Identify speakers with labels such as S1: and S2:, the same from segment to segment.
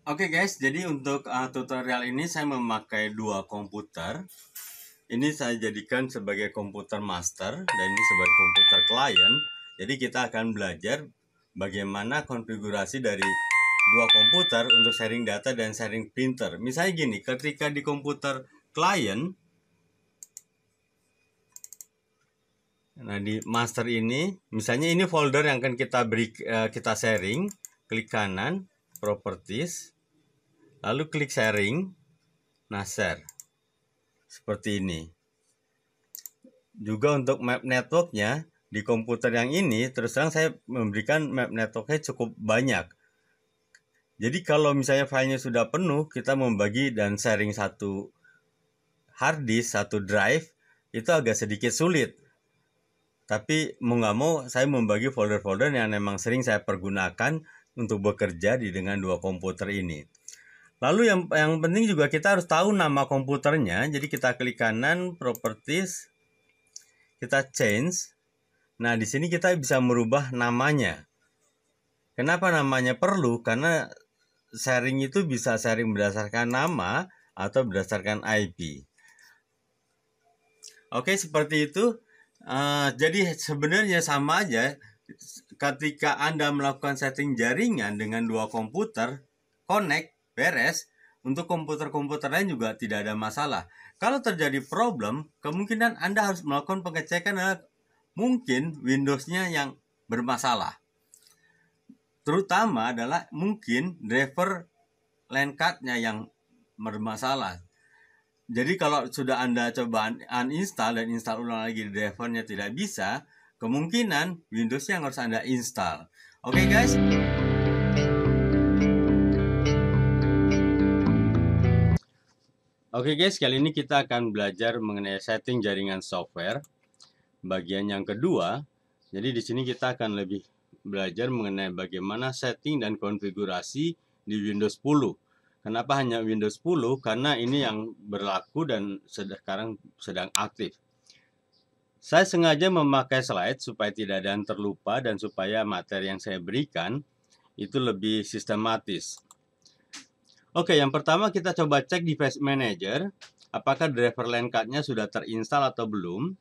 S1: Oke guys, jadi untuk tutorial ini saya memakai dua komputer. Ini saya jadikan sebagai komputer master dan ini sebagai komputer klien. Jadi kita akan belajar bagaimana konfigurasi dari dua komputer untuk sharing data dan sharing printer. Misalnya gini, ketika di komputer klien, nah di master ini, misalnya ini folder yang akan kita sharing, klik kanan, properties, lalu klik sharing, nah share. Seperti ini. Juga untuk map networknya di komputer yang ini, terus terang saya memberikan map networknya cukup banyak. Jadi kalau misalnya filenya sudah penuh, kita membagi dan sharing satu hard disk, satu drive, itu agak sedikit sulit. Tapi mau nggak mau saya membagi folder-folder yang memang sering saya pergunakan untuk bekerja dengan dua komputer ini. Lalu yang penting juga kita harus tahu nama komputernya. Jadi kita klik kanan, properties, kita change. Nah, di sini kita bisa merubah namanya. Kenapa namanya perlu? Karena sharing itu bisa sharing berdasarkan nama atau berdasarkan IP. Oke, seperti itu. Jadi sebenarnya sama aja ketika Anda melakukan setting jaringan dengan dua komputer, connect, beres, untuk komputer-komputer lain juga tidak ada masalah. Kalau terjadi problem, kemungkinan Anda harus melakukan pengecekan mungkin Windows-nya yang bermasalah. Terutama adalah mungkin driver LAN card-nya yang bermasalah. Jadi kalau sudah Anda coba uninstall dan install ulang lagi drivernya tidak bisa, kemungkinan Windows yang harus Anda install. Oke guys. Oke guys, kali ini kita akan belajar mengenai setting jaringan software. Bagian yang kedua. Jadi di sini kita akan lebih belajar mengenai bagaimana setting dan konfigurasi di Windows 10. Kenapa hanya Windows 10? Karena ini yang berlaku dan sekarang sedang aktif. Saya sengaja memakai slide supaya tidak ada yang terlupa dan supaya materi yang saya berikan itu lebih sistematis. Oke, yang pertama kita coba cek device manager, apakah driver LAN card-nya sudah terinstall atau belum.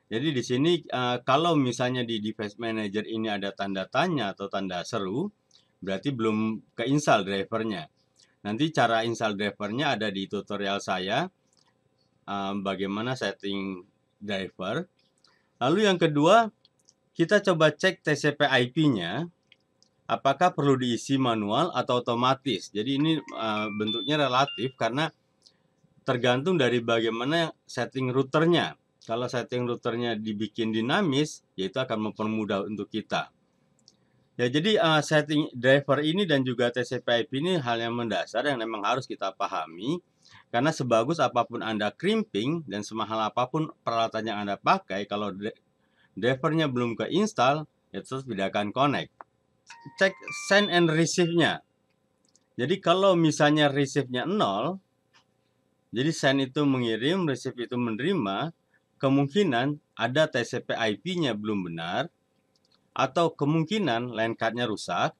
S1: Jadi di sini kalau misalnya di device manager ini ada tanda tanya atau tanda seru, berarti belum keinstall drivernya. Nanti cara install drivernya ada di tutorial saya, bagaimana setting driver. Lalu yang kedua, kita coba cek TCP IP-nya, apakah perlu diisi manual atau otomatis. Jadi ini bentuknya relatif karena tergantung dari bagaimana setting routernya. Kalau setting routernya dibikin dinamis, yaitu akan mempermudah untuk kita. Ya, jadi setting driver ini dan juga TCP IP ini hal yang mendasar yang memang harus kita pahami. Karena sebagus apapun Anda crimping dan semahal apapun peralatan yang Anda pakai, kalau drivernya belum keinstall, ya terus tidak akan connect. Cek send and receive-nya. Jadi kalau misalnya receive-nya 0, jadi send itu mengirim, receive itu menerima, kemungkinan ada TCP IP-nya belum benar, atau kemungkinan LAN card-nya rusak,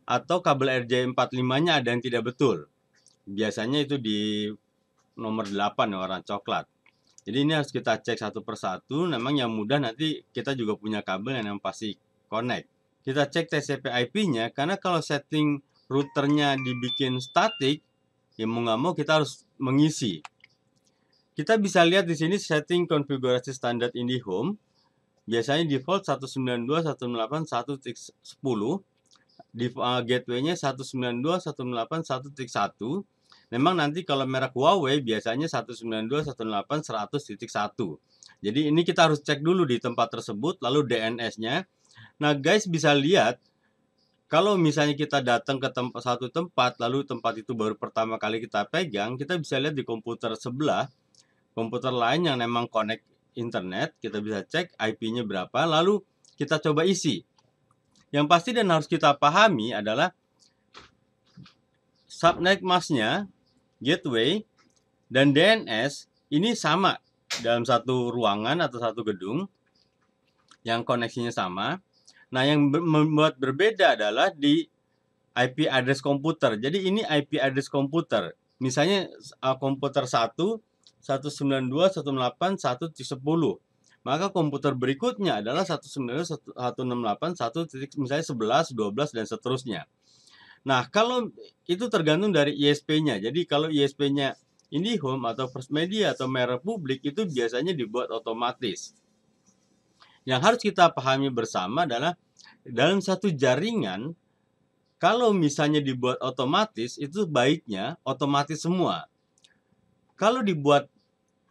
S1: atau kabel RJ45-nya ada yang tidak betul. Biasanya itu di nomor 8 ya, warna coklat. Jadi ini harus kita cek satu persatu. Memang yang mudah nanti kita juga punya kabel yang pasti connect. Kita cek TCP IP-nya, karena kalau setting routernya dibikin statik, ya mau nggak mau kita harus mengisi. Kita bisa lihat di sini setting konfigurasi standar IndiHome. Biasanya default 192.168.1.10. Gateway-nya 192.168.1.1. Memang nanti kalau merek Huawei biasanya 192.168.100.1. Jadi ini kita harus cek dulu di tempat tersebut, lalu DNS-nya. Nah guys, bisa lihat kalau misalnya kita datang ke satu tempat, lalu tempat itu baru pertama kali kita pegang, kita bisa lihat di komputer sebelah, komputer lain yang memang connect internet, kita bisa cek IP-nya berapa, lalu kita coba isi. Yang pasti dan harus kita pahami adalah subnet mask-nya, gateway, dan DNS ini sama dalam satu ruangan atau satu gedung yang koneksinya sama. Nah, yang membuat berbeda adalah di IP address komputer. Jadi ini IP address komputer. Misalnya komputer 1, 192.168.1.10. Maka komputer berikutnya adalah 192.168.1. Misalnya 11, 12 dan seterusnya. Nah, kalau itu tergantung dari ISP-nya. Jadi kalau ISP-nya IndiHome atau First Media atau merek publik itu biasanya dibuat otomatis. Yang harus kita pahami bersama adalah dalam satu jaringan, kalau misalnya dibuat otomatis, itu baiknya otomatis semua. Kalau dibuat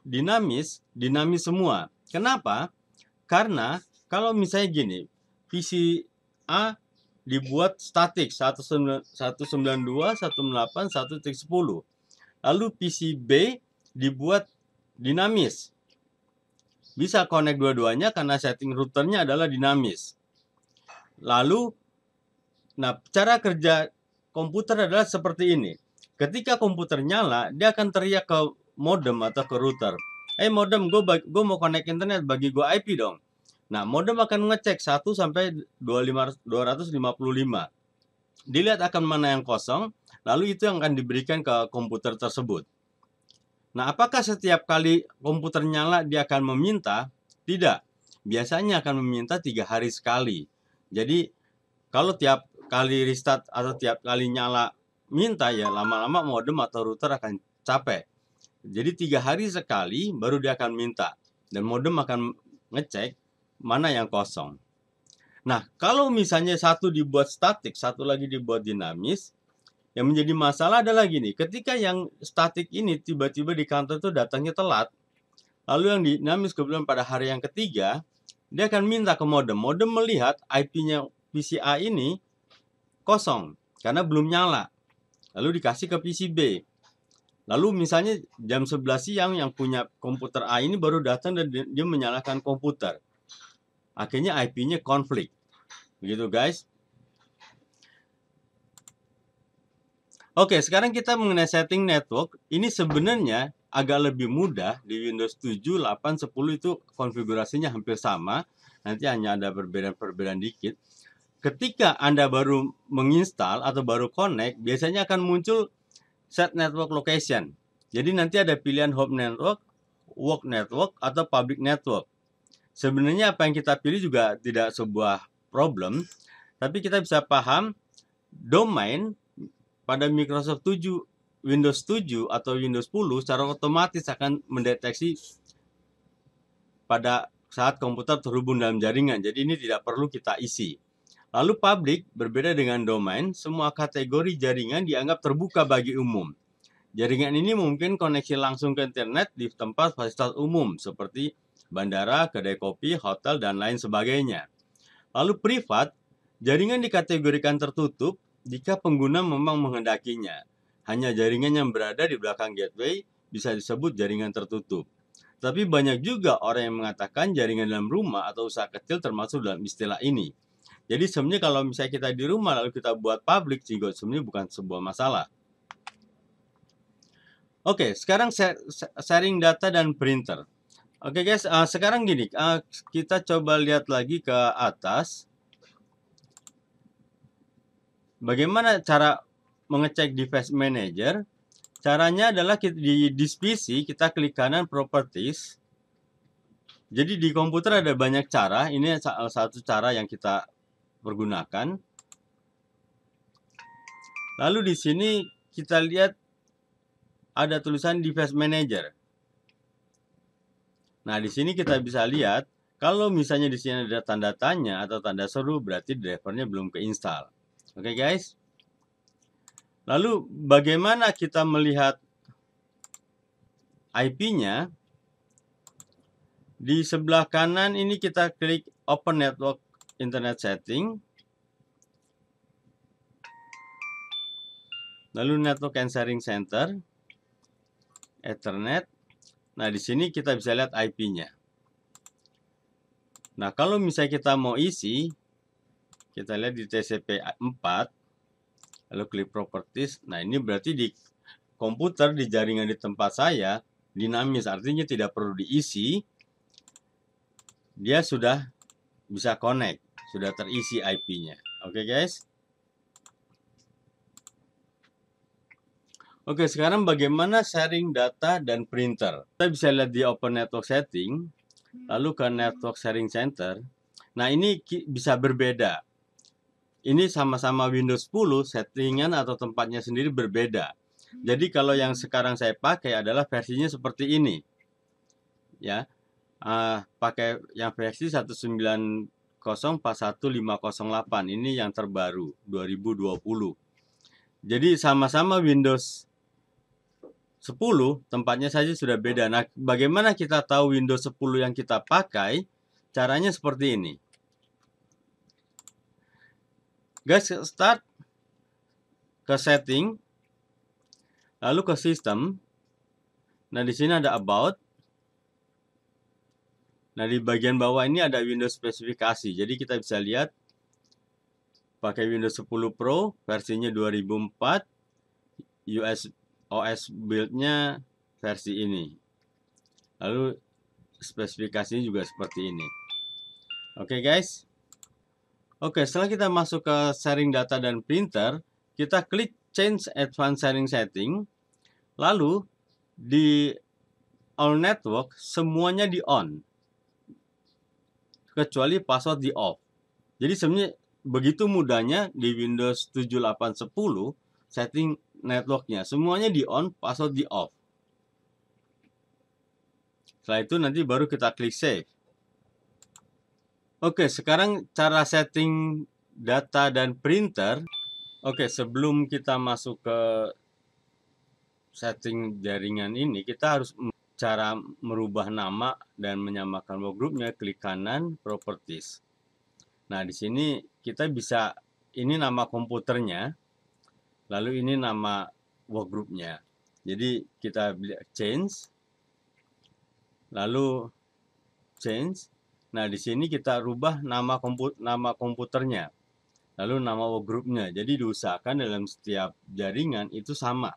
S1: dinamis, dinamis semua. Kenapa? Karena kalau misalnya gini, PC A dibuat statik 192.168.1.10. Lalu PC B dibuat dinamis. Bisa connect dua-duanya karena setting routernya adalah dinamis. Lalu, nah, cara kerja komputer adalah seperti ini. Ketika komputer nyala, dia akan teriak ke modem atau ke router. Modem, gue mau connect internet, bagi gue IP dong. Nah, modem akan ngecek 1 sampai 255. Dilihat akan mana yang kosong, lalu itu yang akan diberikan ke komputer tersebut. Nah, apakah setiap kali komputer nyala dia akan meminta? Tidak. Biasanya akan meminta 3 hari sekali. Jadi, kalau tiap kali restart atau tiap kali nyala minta, ya lama-lama modem atau router akan capek. Jadi 3 hari sekali baru dia akan minta. Dan modem akan ngecek mana yang kosong. Nah, kalau misalnya satu dibuat statik, satu lagi dibuat dinamis, yang menjadi masalah adalah gini, ketika yang statik ini tiba-tiba di kantor itu datangnya telat, lalu yang dinamis kebetulan pada hari yang ketiga, dia akan minta ke modem. Modem melihat IP-nya PCA ini kosong, karena belum nyala. Lalu dikasih ke PCB. Lalu misalnya jam 11 siang yang punya komputer A ini baru datang dan dia menyalakan komputer. Akhirnya IP-nya konflik. Begitu guys. Oke, sekarang kita mengenai setting network. Ini sebenarnya agak lebih mudah di Windows 7, 8, 10 itu konfigurasinya hampir sama. Nanti hanya ada perbedaan-perbedaan dikit. Ketika Anda baru menginstal atau baru connect, biasanya akan muncul set network location. Jadi nanti ada pilihan home network, work network, atau public network. Sebenarnya apa yang kita pilih juga tidak sebuah problem, tapi kita bisa paham domain pada Microsoft 7, Windows 7 atau Windows 10 secara otomatis akan mendeteksi pada saat komputer terhubung dalam jaringan. Jadi ini tidak perlu kita isi. Lalu public berbeda dengan domain, semua kategori jaringan dianggap terbuka bagi umum. Jaringan ini mungkin koneksi langsung ke internet di tempat fasilitas umum seperti bandara, kedai kopi, hotel, dan lain sebagainya. Lalu privat, jaringan dikategorikan tertutup jika pengguna memang menghendakinya. Hanya jaringan yang berada di belakang gateway bisa disebut jaringan tertutup. Tapi banyak juga orang yang mengatakan jaringan dalam rumah atau usaha kecil termasuk dalam istilah ini. Jadi sebenarnya kalau misalnya kita di rumah lalu kita buat public juga sebenarnya bukan sebuah masalah. Oke, sekarang sharing data dan printer. Oke guys, sekarang gini, kita coba lihat lagi ke atas. Bagaimana cara mengecek device manager? Caranya adalah di PC kita klik kanan properties. Jadi di komputer ada banyak cara, ini salah satu cara yang kita pergunakan. Lalu di sini kita lihat ada tulisan device manager. Nah, di sini kita bisa lihat kalau misalnya di sini ada tanda tanya atau tanda seru berarti drivernya belum keinstall. Oke guys. Lalu bagaimana kita melihat IP-nya? Di sebelah kanan ini kita klik Open Network Internet Setting. Lalu Network and Sharing Center, Ethernet. Nah, di sini kita bisa lihat IP-nya. Nah, kalau misalnya kita mau isi, kita lihat di TCP/4, lalu klik Properties. Nah, ini berarti di komputer, di jaringan di tempat saya, dinamis. Artinya tidak perlu diisi. Dia sudah bisa connect, sudah terisi IP-nya. Oke guys. Oke, sekarang bagaimana sharing data dan printer? Kita bisa lihat di Open Network Setting, lalu ke Network Sharing Center. Nah, ini bisa berbeda. Ini sama-sama Windows 10, settingan atau tempatnya sendiri berbeda. Jadi kalau yang sekarang saya pakai adalah versinya seperti ini. Ya, pakai yang versi 190.41508. Ini yang terbaru 2020. Jadi sama-sama Windows 10, tempatnya saja sudah beda. Nah, bagaimana kita tahu Windows 10 yang kita pakai? Caranya seperti ini. Guys, start ke setting, lalu ke sistem. Nah, di sini ada about. Nah, di bagian bawah ini ada Windows spesifikasi. Jadi kita bisa lihat pakai Windows 10 Pro versinya 2004, OS build-nya versi ini. Lalu spesifikasinya juga seperti ini. Oke, guys. Oke, setelah kita masuk ke sharing data dan printer, kita klik Change Advanced Sharing Setting. Lalu di All Network semuanya di on, kecuali password di off. Jadi sebenarnya begitu mudahnya di Windows 7, 8, 10 setting networknya semuanya di on, password di off. Setelah itu nanti baru kita klik save. Oke, sekarang cara setting data dan printer. Oke, sebelum kita masuk ke setting jaringan ini, kita harus cara merubah nama dan menyamakan workgroupnya. Klik kanan, properties. Nah, di sini kita bisa, ini nama komputernya, lalu ini nama workgroupnya. Jadi kita change, lalu change. Nah, di sini kita rubah nama komputernya, lalu nama workgroupnya. Jadi diusahakan dalam setiap jaringan itu sama.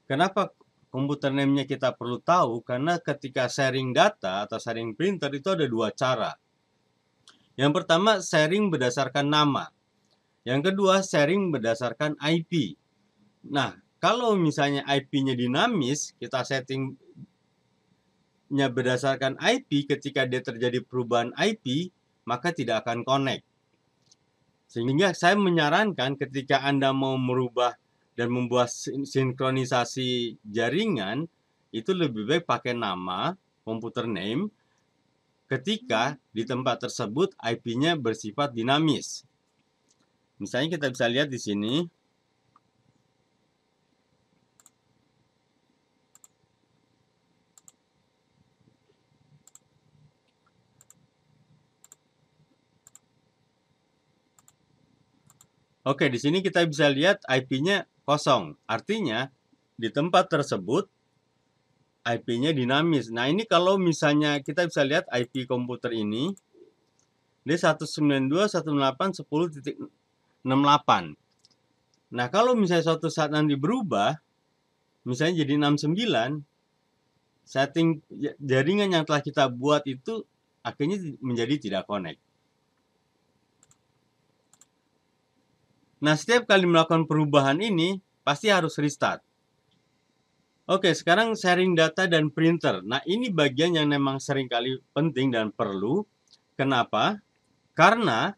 S1: Kenapa komputer name-nya kita perlu tahu? Karena ketika sharing data atau sharing printer itu ada dua cara. Yang pertama, sharing berdasarkan nama. Yang kedua, sharing berdasarkan IP. Nah, kalau misalnya IP-nya dinamis, kita setting berdasarkan IP, ketika dia terjadi perubahan IP, maka tidak akan connect. Sehingga saya menyarankan ketika Anda mau merubah dan membuat sinkronisasi jaringan, itu lebih baik pakai nama, computer name, ketika di tempat tersebut IP-nya bersifat dinamis. Misalnya kita bisa lihat di sini. Oke, di sini kita bisa lihat IP-nya kosong. Artinya di tempat tersebut IP-nya dinamis. Nah, ini kalau misalnya kita bisa lihat IP komputer ini, dia 192.168.10.68. Nah, kalau misalnya suatu saat nanti berubah, misalnya jadi 69, setting jaringan yang telah kita buat itu akhirnya menjadi tidak connect. Nah, setiap kali melakukan perubahan ini, pasti harus restart. Oke, sekarang sharing data dan printer. Nah, ini bagian yang memang seringkali penting dan perlu. Kenapa? Karena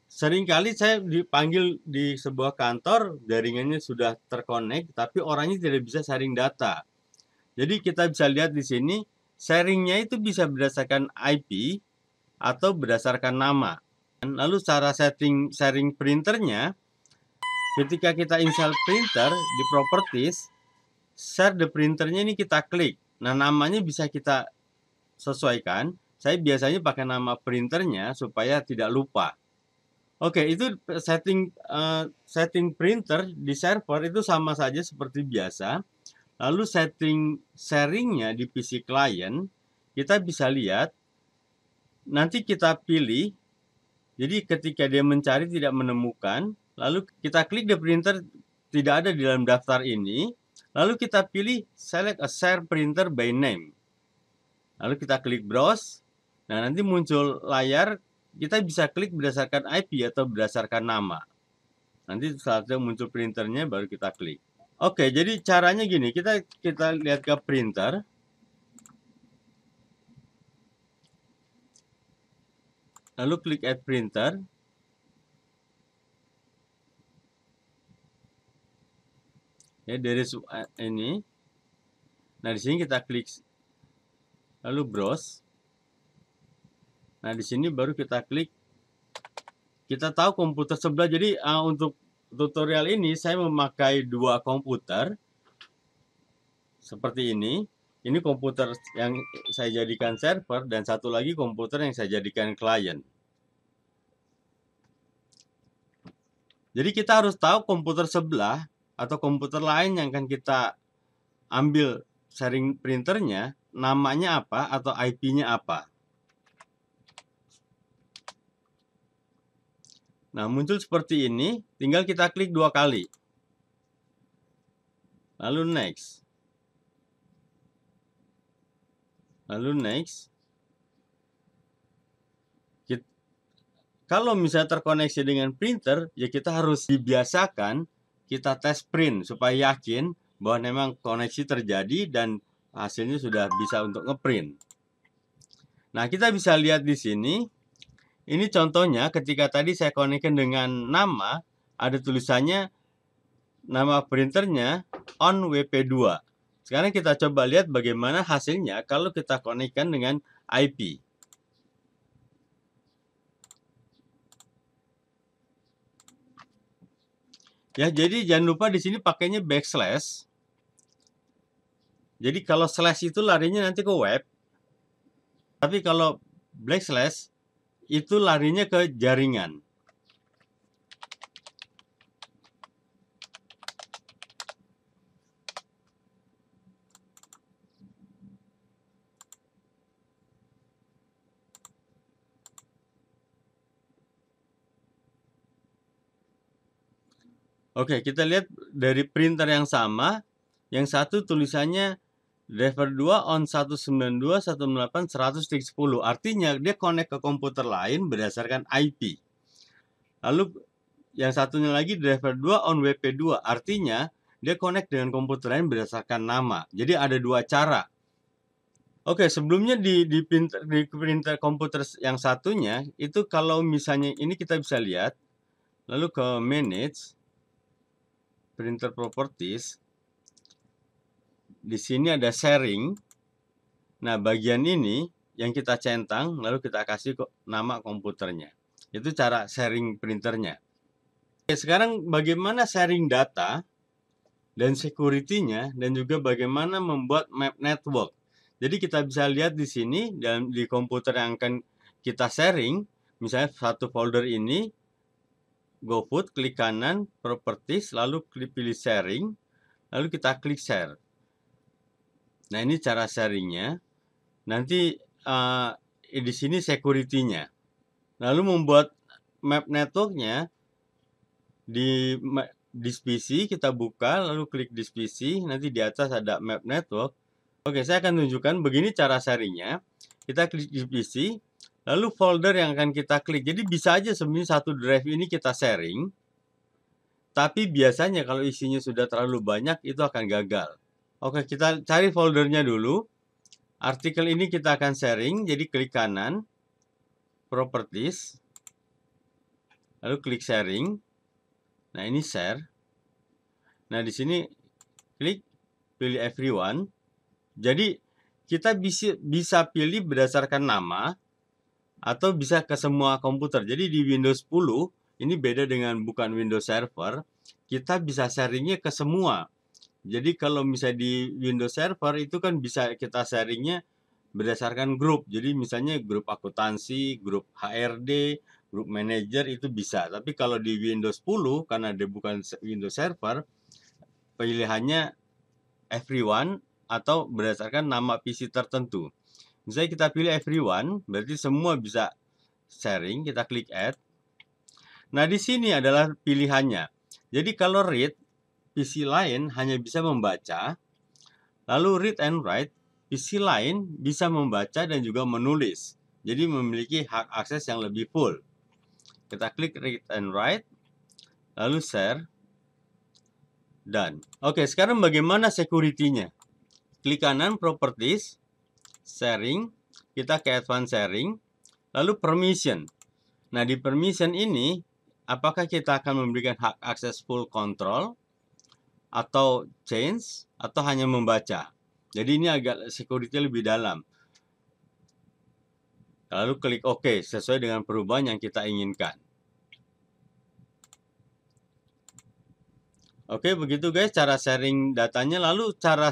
S1: seringkali saya dipanggil di sebuah kantor, jaringannya sudah terkonek, tapi orangnya tidak bisa sharing data. Jadi kita bisa lihat di sini, sharingnya itu bisa berdasarkan IP atau berdasarkan nama. Lalu cara setting sharing printernya, ketika kita install printer di properties, share the printernya ini kita klik. Nah, namanya bisa kita sesuaikan. Saya biasanya pakai nama printernya supaya tidak lupa. Oke, itu setting printer di server itu sama saja seperti biasa. Lalu setting sharingnya di PC client, kita bisa lihat. Nanti kita pilih. Jadi ketika dia mencari tidak menemukan, lalu kita klik the printer tidak ada di dalam daftar ini, lalu kita pilih select a share printer by name. Lalu kita klik browse. Nah, nanti muncul layar, kita bisa klik berdasarkan IP atau berdasarkan nama. Nanti saat muncul printernya baru kita klik. Oke, jadi caranya gini, kita lihat ke printer. Lalu klik add printer. Ya, dari ini. Nah, di sini kita klik lalu browse. Nah, di sini baru kita klik. Kita tahu komputer sebelah. Jadi untuk tutorial ini saya memakai dua komputer seperti ini. Ini komputer yang saya jadikan server dan satu lagi komputer yang saya jadikan klien. Jadi kita harus tahu komputer sebelah atau komputer lain yang akan kita ambil sharing printernya, namanya apa atau IP-nya apa. Nah, muncul seperti ini, tinggal kita klik 2 kali. Lalu next. Lalu next. Kalau misalnya terkoneksi dengan printer, ya kita harus dibiasakan kita tes print supaya yakin bahwa memang koneksi terjadi dan hasilnya sudah bisa untuk ngeprint. Nah, kita bisa lihat di sini. Ini contohnya ketika tadi saya konekkan dengan nama, ada tulisannya nama printernya on WP2. Sekarang kita coba lihat bagaimana hasilnya kalau kita konekkan dengan IP. Ya, jadi jangan lupa di sini pakainya backslash. Jadi kalau slash itu larinya nanti ke web. Tapi kalau backslash itu larinya ke jaringan. Oke, kita lihat dari printer yang sama. Yang satu tulisannya driver 2 on 192.168.100.10. Artinya dia connect ke komputer lain berdasarkan IP. Lalu yang satunya lagi driver 2 on WP2. Artinya dia connect dengan komputer lain berdasarkan nama. Jadi ada dua cara. Oke, sebelumnya di printer komputer yang satunya itu kalau misalnya ini kita bisa lihat. Lalu ke manage printer properties. Di sini ada sharing. Nah, bagian ini yang kita centang, lalu kita kasih nama komputernya. Itu cara sharing printernya. Oke, sekarang bagaimana sharing data dan security-nya dan juga bagaimana membuat map network. Jadi kita bisa lihat di sini dan di komputer yang akan kita sharing, misalnya satu folder ini, GoFood, klik kanan, properties, lalu pilih sharing, lalu kita klik share. Nah, ini cara sharingnya. Nanti di sini security-nya. Lalu membuat map network-nya di PC kita buka, lalu klik di PC, nanti di atas ada map network. Oke, saya akan tunjukkan begini cara sharingnya. Kita klik di PC, lalu folder yang akan kita klik. Jadi bisa aja sebenarnya satu drive ini kita sharing. Tapi biasanya kalau isinya sudah terlalu banyak, itu akan gagal. Oke, kita cari foldernya dulu. Artikel ini kita akan sharing, jadi klik kanan, properties, lalu klik sharing. Nah, ini share. Nah, di sini klik pilih everyone. Jadi kita bisa pilih berdasarkan nama atau bisa ke semua komputer. Jadi di Windows 10 ini beda dengan bukan Windows Server, kita bisa sharingnya ke semua. Jadi kalau misalnya di Windows Server itu kan bisa kita sharingnya berdasarkan grup. Jadi misalnya grup akuntansi, grup HRD, grup manager itu bisa. Tapi kalau di Windows 10 karena dia bukan Windows Server, pilihannya everyone atau berdasarkan nama PC tertentu. Misalnya kita pilih everyone, berarti semua bisa sharing, kita klik add. Nah, di sini adalah pilihannya. Jadi kalau read, PC lain hanya bisa membaca, lalu read and write, PC lain bisa membaca dan juga menulis. Jadi memiliki hak akses yang lebih full. Kita klik read and write, lalu share. Done. Oke, sekarang bagaimana security-nya? Klik kanan Properties, Sharing, kita ke Advanced Sharing, lalu Permission. Nah, di Permission ini, apakah kita akan memberikan hak akses full control, atau change, atau hanya membaca? Jadi ini agak security lebih dalam. Lalu klik OK, sesuai dengan perubahan yang kita inginkan. Oke, begitu guys cara sharing datanya. Lalu cara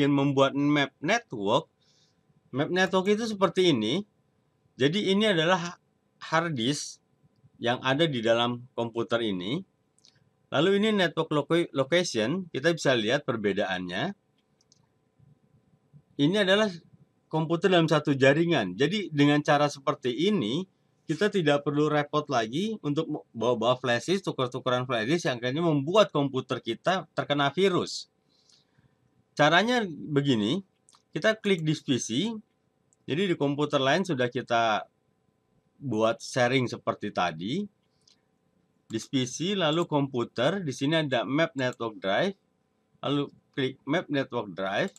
S1: membuat map network. Map network itu seperti ini. Jadi ini adalah hard disk yang ada di dalam komputer ini. Lalu ini network location, kita bisa lihat perbedaannya. Ini adalah komputer dalam satu jaringan. Jadi dengan cara seperti ini, kita tidak perlu repot lagi untuk bawa-bawa flash disk, tukar-tukaran flash disk yang akhirnya membuat komputer kita terkena virus. Caranya begini, kita klik disk PC. Jadi di komputer lain sudah kita buat sharing seperti tadi. Disk PC, lalu komputer, di sini ada Map Network Drive, lalu klik Map Network Drive.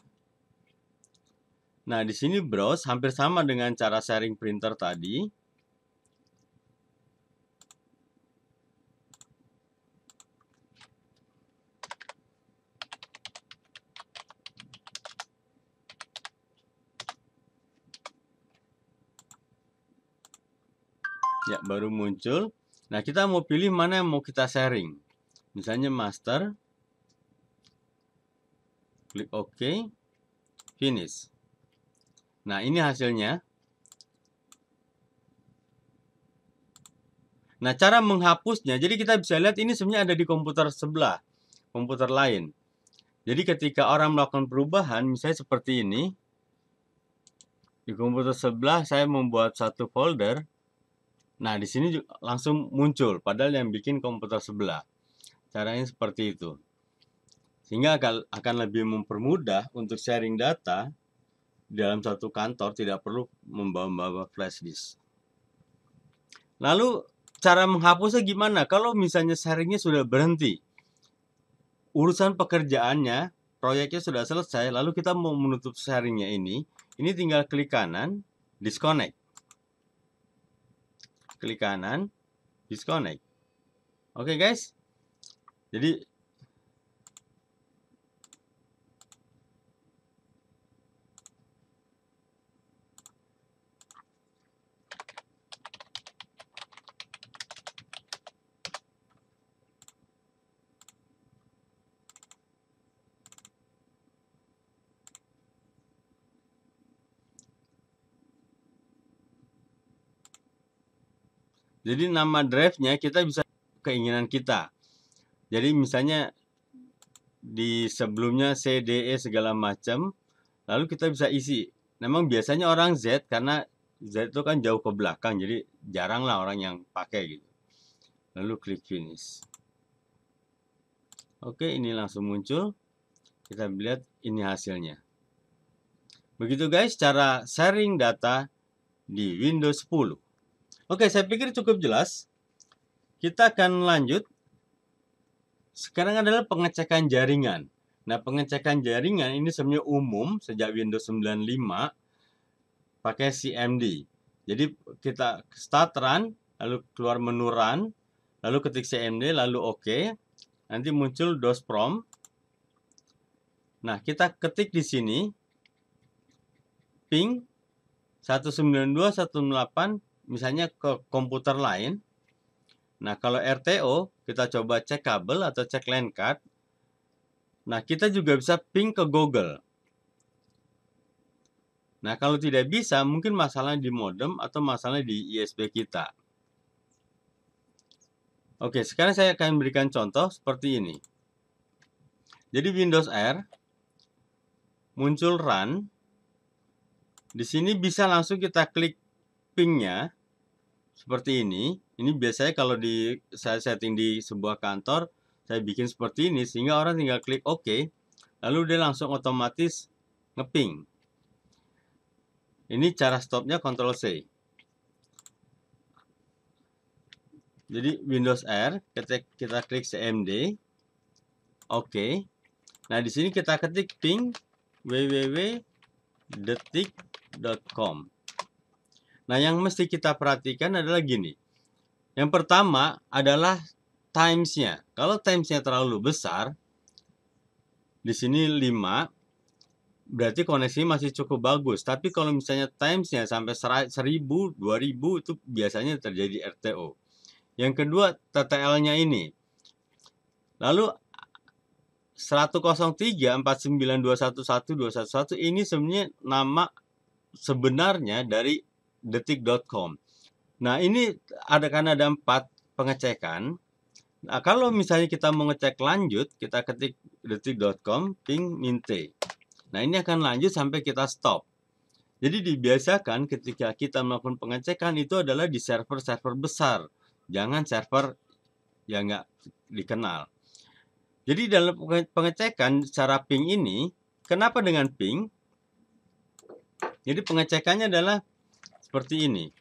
S1: Nah, di sini browse hampir sama dengan cara sharing printer tadi. Ya, baru muncul. Nah, kita mau pilih mana yang mau kita sharing. Misalnya master. Klik OK. Finish. Nah, ini hasilnya. Nah, cara menghapusnya, jadi kita bisa lihat ini sebenarnya ada di komputer sebelah, komputer lain. Jadi ketika orang melakukan perubahan, misalnya seperti ini, di komputer sebelah saya membuat satu folder. Nah, di sini langsung muncul, padahal yang bikin komputer sebelah. Caranya seperti itu. Sehingga akan lebih mempermudah untuk sharing data dalam satu kantor, tidak perlu membawa flash disk. Lalu, cara menghapusnya gimana? Kalau misalnya sharingnya sudah berhenti, urusan pekerjaannya, proyeknya sudah selesai, lalu kita mau menutup sharingnya ini tinggal klik kanan, disconnect. Klik kanan, disconnect. Oke guys, jadi nama drive-nya kita bisa keinginan kita. Jadi misalnya di sebelumnya CDE segala macam, lalu kita bisa isi. Memang biasanya orang Z, karena Z itu kan jauh ke belakang, jadi jarang lah orang yang pakai gitu. Lalu klik finish. Oke, ini langsung muncul. Kita lihat ini hasilnya. Begitu guys cara sharing data di Windows 10. Oke, saya pikir cukup jelas. Kita akan lanjut. Sekarang adalah pengecekan jaringan. Nah, pengecekan jaringan ini sebenarnya umum sejak Windows 95 pakai CMD. Jadi kita start run, lalu keluar menu run, lalu ketik CMD, lalu OK. Nanti muncul DOS prompt. Nah, kita ketik di sini ping 192.168 misalnya ke komputer lain. Nah, kalau RTO, kita coba cek kabel atau cek LAN card. Nah, kita juga bisa ping ke Google. Nah, kalau tidak bisa, mungkin masalah di modem atau masalah di ISP kita. Oke, sekarang saya akan berikan contoh seperti ini. Jadi Windows R, muncul run. Di sini bisa langsung kita klik pingnya, seperti ini. Ini biasanya kalau saya setting di sebuah kantor, saya bikin seperti ini, sehingga orang tinggal klik OK, lalu dia langsung otomatis ngeping. Ini cara stopnya Ctrl+C. Jadi Windows R, kita klik CMD. Oke. Nah, di sini kita ketik ping www.detik.com. Nah, yang mesti kita perhatikan adalah gini. Yang pertama adalah times-nya. Kalau times-nya terlalu besar, di sini 5, berarti koneksi masih cukup bagus. Tapi kalau misalnya times-nya sampai 1000, 2000 itu biasanya terjadi RTO. Yang kedua, TTL-nya ini. Lalu 103.49211211 ini sebenarnya nama sebenarnya dari detik.com. Nah, ini karena ada 4 pengecekan. Nah, kalau misalnya kita mau ngecek lanjut, kita ketik detik.com ping minte. Nah, ini akan lanjut sampai kita stop. Jadi dibiasakan ketika kita melakukan pengecekan itu adalah di server-server besar. Jangan server yang nggak dikenal. Jadi dalam pengecekan secara ping ini, kenapa dengan ping? Jadi pengecekannya adalah seperti ini.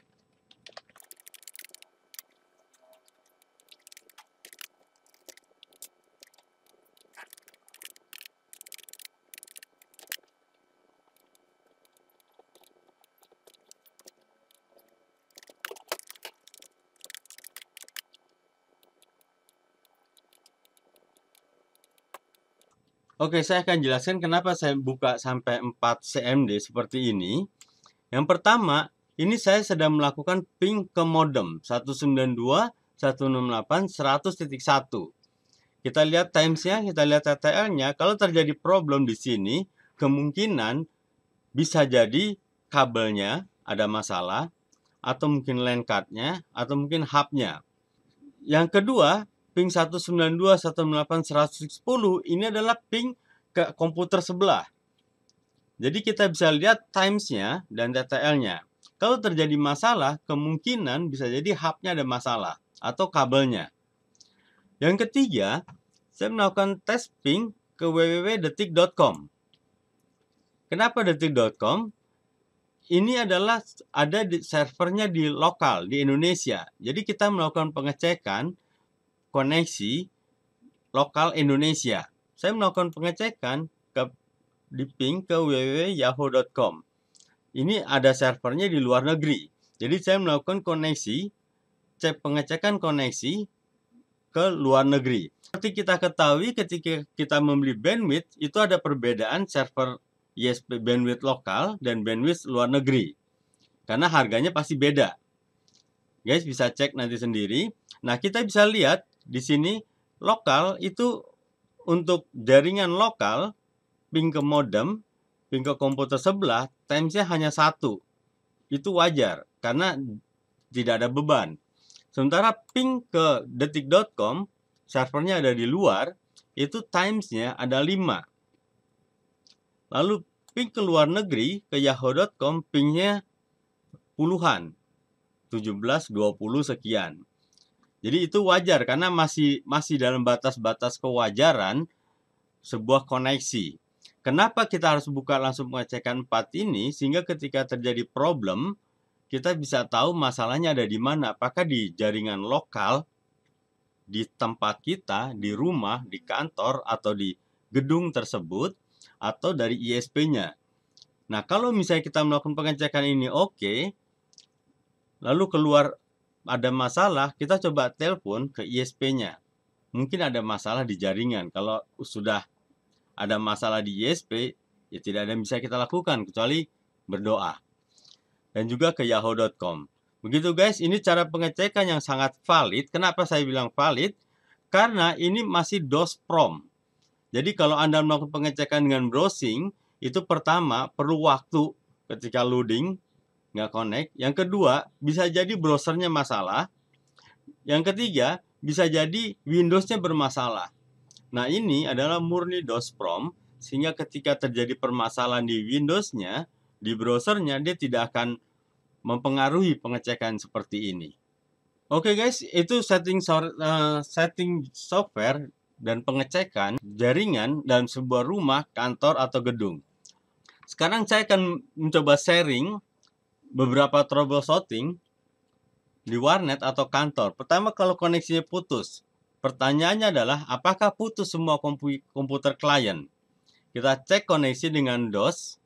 S1: Oke, saya akan jelaskan kenapa saya buka sampai 4 CMD seperti ini. Yang pertama, ini saya sedang melakukan ping ke modem 192.168.100.1. Kita lihat timesnya, kita lihat TTL-nya. Kalau terjadi problem di sini, kemungkinan bisa jadi kabelnya ada masalah, atau mungkin LAN card-nya, atau mungkin hub-nya. Yang kedua, ping 192.168.110 ini adalah ping ke komputer sebelah. Jadi kita bisa lihat times-nya dan TTL-nya. Kalau terjadi masalah, kemungkinan bisa jadi hub-nya ada masalah atau kabelnya. Yang ketiga, saya melakukan tes ping ke www.detik.com. Kenapa detik.com? Ini adalah ada di servernya di lokal di Indonesia. Jadi kita melakukan pengecekan koneksi lokal Indonesia. Saya melakukan pengecekan di ping ke www.yahoo.com. Ini ada servernya di luar negeri. Jadi saya melakukan pengecekan koneksi ke luar negeri. Seperti kita ketahui ketika kita membeli bandwidth, itu ada perbedaan server ISP bandwidth lokal dan bandwidth luar negeri. Karena harganya pasti beda. Guys bisa cek nanti sendiri. Nah, kita bisa lihat di sini lokal itu untuk jaringan lokal, ping ke modem, ping ke komputer sebelah, timesnya hanya 1. Itu wajar, karena tidak ada beban. Sementara ping ke detik.com, servernya ada di luar, itu timesnya ada 5. Lalu ping ke luar negeri, ke yahoo.com, pingnya puluhan, 17, 20, sekian. Jadi itu wajar karena masih dalam batas-batas kewajaran sebuah koneksi. Kenapa kita harus buka langsung pengecekan 4 ini? Sehingga ketika terjadi problem, kita bisa tahu masalahnya ada di mana. Apakah di jaringan lokal, di tempat kita, di rumah, di kantor, atau di gedung tersebut, atau dari ISP-nya. Nah, kalau misalnya kita melakukan pengecekan ini oke, lalu keluar ada masalah, kita coba telepon ke ISP-nya. Mungkin ada masalah di jaringan. Kalau sudah ada masalah di ISP, ya tidak ada yang bisa kita lakukan kecuali berdoa. Dan juga ke yahoo.com. Begitu guys, ini cara pengecekan yang sangat valid. Kenapa saya bilang valid? Karena ini masih DOS PROM. Jadi kalau Anda melakukan pengecekan dengan browsing, itu pertama perlu waktu ketika loading, nggak connect. Yang kedua, bisa jadi browsernya masalah. Yang ketiga, bisa jadi Windows-nya bermasalah. Nah, ini adalah murni DOS PROM, sehingga ketika terjadi permasalahan di Windows-nya, di browsernya, dia tidak akan mempengaruhi pengecekan seperti ini. Oke guys, itu setting software dan pengecekan jaringan dalam sebuah rumah, kantor, atau gedung. Sekarang saya akan mencoba sharing beberapa troubleshooting di warnet atau kantor. Pertama, kalau koneksinya putus. Pertanyaannya adalah, apakah putus semua komputer klien? Kita cek koneksi dengan DOS,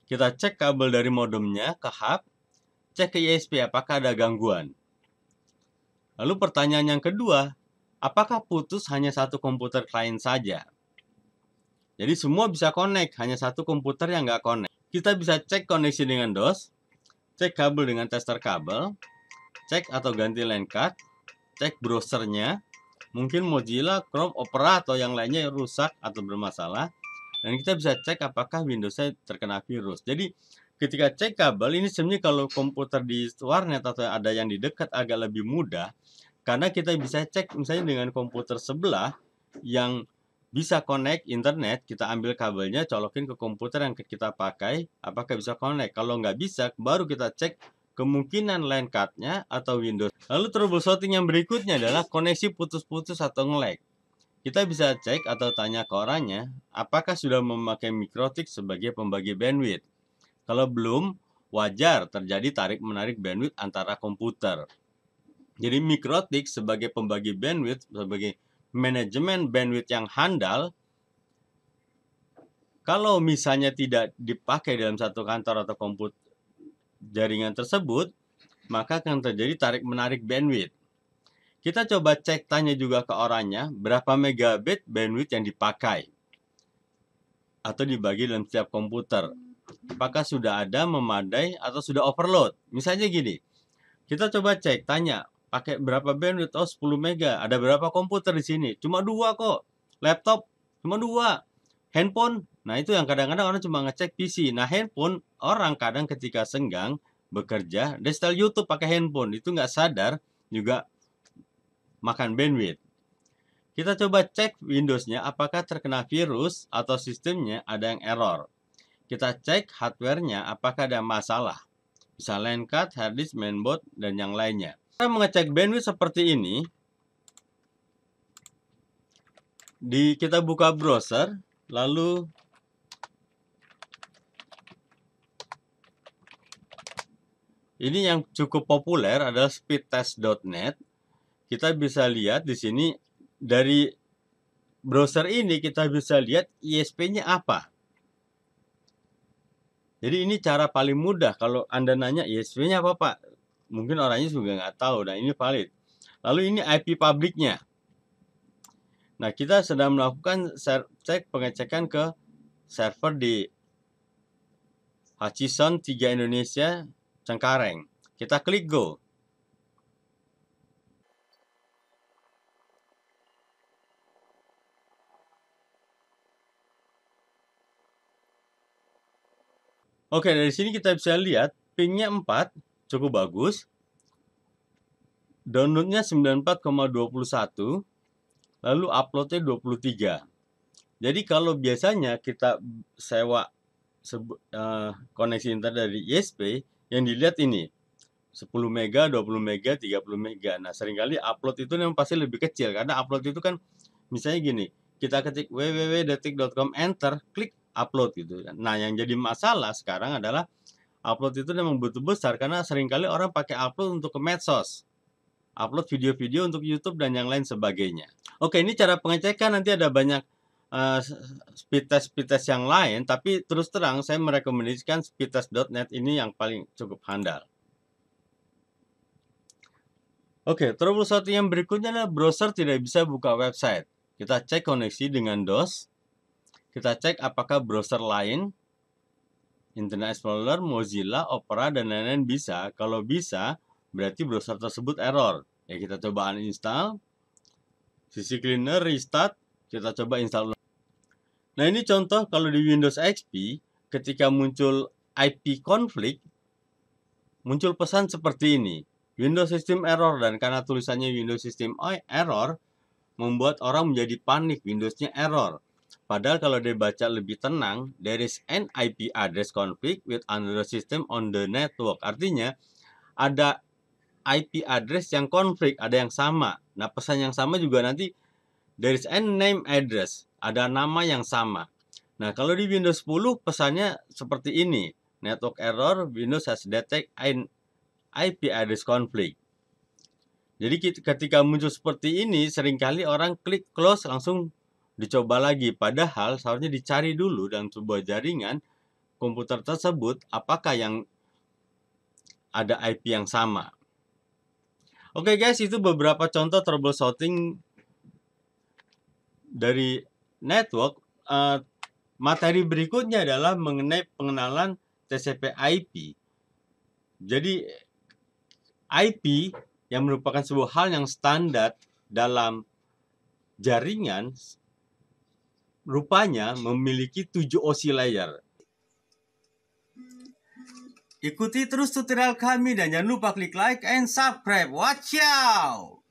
S1: kita cek kabel dari modemnya ke hub, cek ke ISP apakah ada gangguan. Lalu pertanyaan yang kedua, apakah putus hanya satu komputer klien saja? Jadi semua bisa connect, hanya satu komputer yang nggak connect. Kita bisa cek koneksi dengan DOS, cek kabel dengan tester kabel, cek atau ganti LAN card, cek browsernya, mungkin Mozilla, Chrome, Opera, atau yang lainnya rusak atau bermasalah. Dan kita bisa cek apakah Windows-nya terkena virus. Jadi ketika cek kabel, ini sebenarnya kalau komputer di warnet atau ada yang di dekat agak lebih mudah. Karena kita bisa cek misalnya dengan komputer sebelah yang bisa connect internet, kita ambil kabelnya, colokin ke komputer yang kita pakai, apakah bisa connect. Kalau nggak bisa, baru kita cek kemungkinan LAN card-nya atau Windows. Lalu troubleshooting yang berikutnya adalah koneksi putus-putus atau nge-lag. Kita bisa cek atau tanya ke orangnya, apakah sudah memakai MikroTik sebagai pembagi bandwidth. Kalau belum, wajar terjadi tarik-menarik bandwidth antara komputer. Jadi MikroTik sebagai pembagi bandwidth, sebagai manajemen bandwidth yang handal, kalau misalnya tidak dipakai dalam satu kantor atau komputer jaringan tersebut, maka akan terjadi tarik-menarik bandwidth. Kita coba cek tanya juga ke orangnya, berapa megabit bandwidth yang dipakai atau dibagi dalam setiap komputer. Apakah sudah ada memadai atau sudah overload? Misalnya gini, kita coba cek, tanya, pakai berapa bandwidth? Oh, 10 mega. Ada berapa komputer di sini? Cuma 2 kok. Laptop cuma 2. Handphone, nah itu yang kadang-kadang orang cuma ngecek PC. Nah, handphone orang kadang ketika senggang bekerja, dia setel YouTube pakai handphone, itu nggak sadar juga makan bandwidth. Kita coba cek Windows-nya apakah terkena virus atau sistemnya ada yang error. Kita cek hardware-nya apakah ada masalah. Bisa LAN card, hard disk, mainboard, dan yang lainnya. Kita mengecek bandwidth seperti ini. Kita buka browser, lalu ini yang cukup populer adalah speedtest.net. Kita bisa lihat di sini dari browser ini kita bisa lihat ISP-nya apa. Jadi ini cara paling mudah kalau Anda nanya ISP-nya apa, Pak? Mungkin orangnya juga nggak tahu. Nah, ini valid. Lalu ini IP publiknya. Nah, kita sedang melakukan cek pengecekan ke server di Hutchison 3 Indonesia Cengkareng. Kita klik Go. Oke, dari sini kita bisa lihat pingnya 4, cukup bagus. Downloadnya 94,21, lalu uploadnya 23. Jadi kalau biasanya kita sewa koneksi internet dari ISP, yang dilihat ini 10 mega, 20 mega, 30 mega. Nah, seringkali upload itu memang pasti lebih kecil karena upload itu kan misalnya gini, kita ketik www.detik.com enter, klik upload gitu kan. Nah, yang jadi masalah sekarang adalah upload itu memang butuh besar karena seringkali orang pakai upload untuk ke medsos. Upload video-video untuk YouTube dan yang lain sebagainya. Oke, ini cara pengecekan, nanti ada banyak speed test yang lain, tapi terus terang saya merekomendasikan speedtest.net ini yang paling cukup handal. Oke, troubleshooting yang berikutnya adalah browser tidak bisa buka website. Kita cek koneksi dengan DOS. Kita cek apakah browser lain, Internet Explorer, Mozilla, Opera, dan lain-lain bisa. Kalau bisa, berarti browser tersebut error. Ya, kita coba uninstall. Sisi cleaner, restart. Kita coba install. Nah, ini contoh kalau di Windows XP, ketika muncul IP konflik, muncul pesan seperti ini. Windows System Error, dan karena tulisannya Windows System Error, membuat orang menjadi panik, Windows-nya error. Padahal kalau dibaca lebih tenang, there is an IP address conflict with another system on the network. Artinya, ada IP address yang konflik, ada yang sama. Nah, pesan yang sama juga nanti, there is an name address, ada nama yang sama. Nah, kalau di Windows 10 pesannya seperti ini. Network error, Windows has detect an IP address conflict. Jadi ketika muncul seperti ini, seringkali orang klik close langsung dicoba lagi. Padahal seharusnya dicari dulu dalam sebuah jaringan komputer tersebut apakah yang ada IP yang sama. Oke guys, itu beberapa contoh troubleshooting dari network. Materi berikutnya adalah mengenai pengenalan TCP/IP. Jadi IP yang merupakan sebuah hal yang standar dalam jaringan rupanya memiliki 7 OSI layer. Ikuti terus tutorial kami dan jangan lupa klik like and subscribe. Watch out!